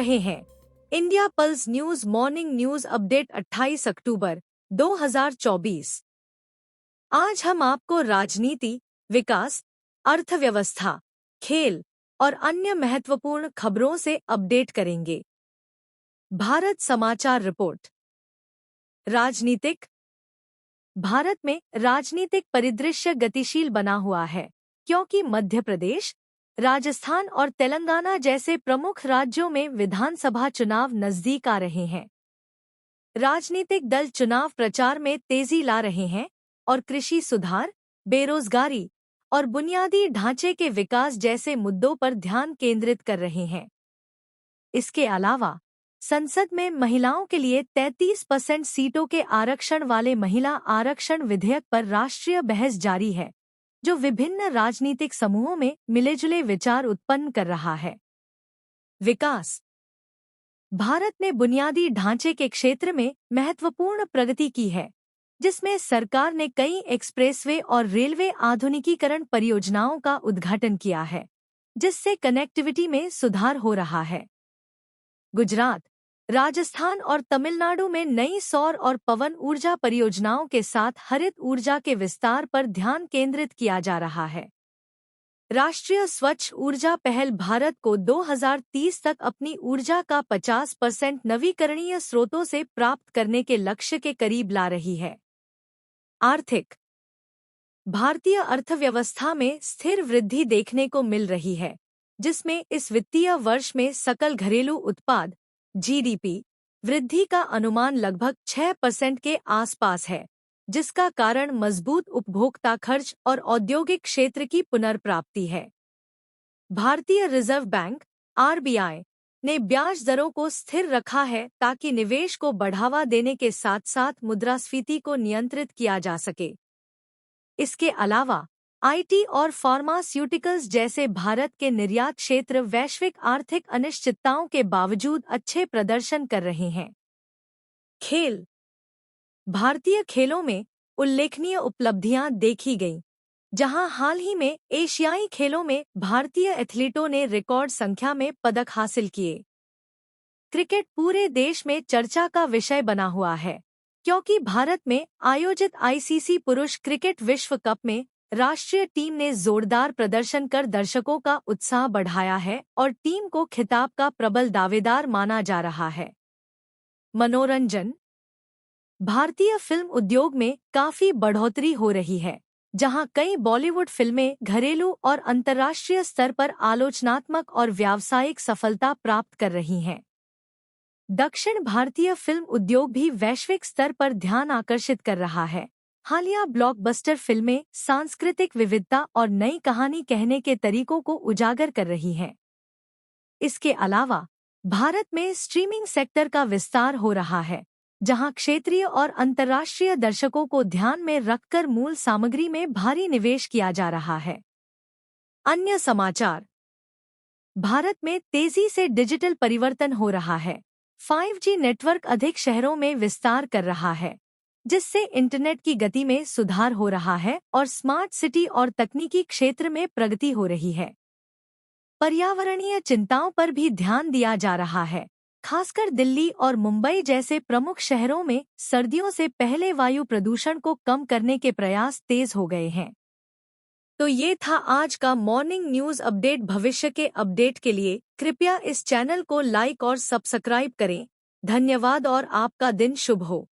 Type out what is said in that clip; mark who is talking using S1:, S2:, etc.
S1: रहे हैं India pulse news morning news update 28 अक्टूबर 2024। आज हम आपको राजनीति, विकास, अर्थव्यवस्था, खेल और अन्य महत्वपूर्ण खबरों से अपडेट करेंगे। भारत समाचार रिपोर्ट। राजनीतिक। भारत में राजनीतिक परिदृश्य गतिशील बना हुआ है क्योंकि मध्य प्रदेश, राजस्थान और तेलंगाना जैसे प्रमुख राज्यों में विधानसभा चुनाव नजदीक आ रहे हैं। राजनीतिक दल चुनाव प्रचार में तेजी ला रहे हैं और कृषि सुधार, बेरोजगारी और बुनियादी ढांचे के विकास जैसे मुद्दों पर ध्यान केंद्रित कर रहे हैं। इसके अलावा संसद में महिलाओं के लिए 33% सीटों के आरक्षण वाले महिला आरक्षण विधेयक पर राष्ट्रीय बहस जारी है, जो विभिन्न राजनीतिक समूहों में मिलेजुले विचार उत्पन्न कर रहा है। विकास। भारत ने बुनियादी ढांचे के क्षेत्र में महत्वपूर्ण प्रगति की है, जिसमें सरकार ने कई एक्सप्रेसवे और रेलवे आधुनिकीकरण परियोजनाओं का उद्घाटन किया है, जिससे कनेक्टिविटी में सुधार हो रहा है। गुजरात, राजस्थान और तमिलनाडु में नई सौर और पवन ऊर्जा परियोजनाओं के साथ हरित ऊर्जा के विस्तार पर ध्यान केंद्रित किया जा रहा है। राष्ट्रीय स्वच्छ ऊर्जा पहल भारत को 2030 तक अपनी ऊर्जा का 50% नवीकरणीय स्रोतों से प्राप्त करने के लक्ष्य के करीब ला रही है। आर्थिक। भारतीय अर्थव्यवस्था में स्थिर वृद्धि देखने को मिल रही है, जिसमें इस वित्तीय वर्ष में सकल घरेलू उत्पाद (जीडीपी) वृद्धि का अनुमान लगभग 6% के आसपास है, जिसका कारण मजबूत उपभोक्ता खर्च और औद्योगिक क्षेत्र की पुनर्प्राप्ति है। भारतीय रिजर्व बैंक (आरबीआई) ने ब्याज दरों को स्थिर रखा है ताकि निवेश को बढ़ावा देने के साथ साथ मुद्रास्फीति को नियंत्रित किया जा सके। इसके अलावा आईटी और फार्मास्यूटिकल्स जैसे भारत के निर्यात क्षेत्र वैश्विक आर्थिक अनिश्चितताओं के बावजूद अच्छे प्रदर्शन कर रहे हैं। खेल। भारतीय खेलों में उल्लेखनीय उपलब्धियां देखी गईं, जहां हाल ही में एशियाई खेलों में भारतीय एथलीटों ने रिकॉर्ड संख्या में पदक हासिल किए। क्रिकेट पूरे देश में चर्चा का विषय बना हुआ है, क्योंकि भारत में आयोजित आईसीसी पुरुष क्रिकेट विश्व कप में राष्ट्रीय टीम ने जोरदार प्रदर्शन कर दर्शकों का उत्साह बढ़ाया है और टीम को खिताब का प्रबल दावेदार माना जा रहा है। मनोरंजन। भारतीय फिल्म उद्योग में काफी बढ़ोतरी हो रही है, जहां कई बॉलीवुड फिल्में घरेलू और अंतर्राष्ट्रीय स्तर पर आलोचनात्मक और व्यावसायिक सफलता प्राप्त कर रही हैं। दक्षिण भारतीय फिल्म उद्योग भी वैश्विक स्तर पर ध्यान आकर्षित कर रहा है। हालिया ब्लॉकबस्टर फिल्में सांस्कृतिक विविधता और नई कहानी कहने के तरीकों को उजागर कर रही हैं। इसके अलावा भारत में स्ट्रीमिंग सेक्टर का विस्तार हो रहा है, जहां क्षेत्रीय और अंतर्राष्ट्रीय दर्शकों को ध्यान में रखकर मूल सामग्री में भारी निवेश किया जा रहा है। अन्य समाचार। भारत में तेजी से डिजिटल परिवर्तन हो रहा है। 5G नेटवर्क अधिक शहरों में विस्तार कर रहा है, जिससे इंटरनेट की गति में सुधार हो रहा है और स्मार्ट सिटी और तकनीकी क्षेत्र में प्रगति हो रही है। पर्यावरणीय चिंताओं पर भी ध्यान दिया जा रहा है, खासकर दिल्ली और मुंबई जैसे प्रमुख शहरों में सर्दियों से पहले वायु प्रदूषण को कम करने के प्रयास तेज हो गए हैं। तो ये था आज का मॉर्निंग न्यूज अपडेट। भविष्य के अपडेट के लिए कृपया इस चैनल को लाइक और सब्सक्राइब करें। धन्यवाद और आपका दिन शुभ हो।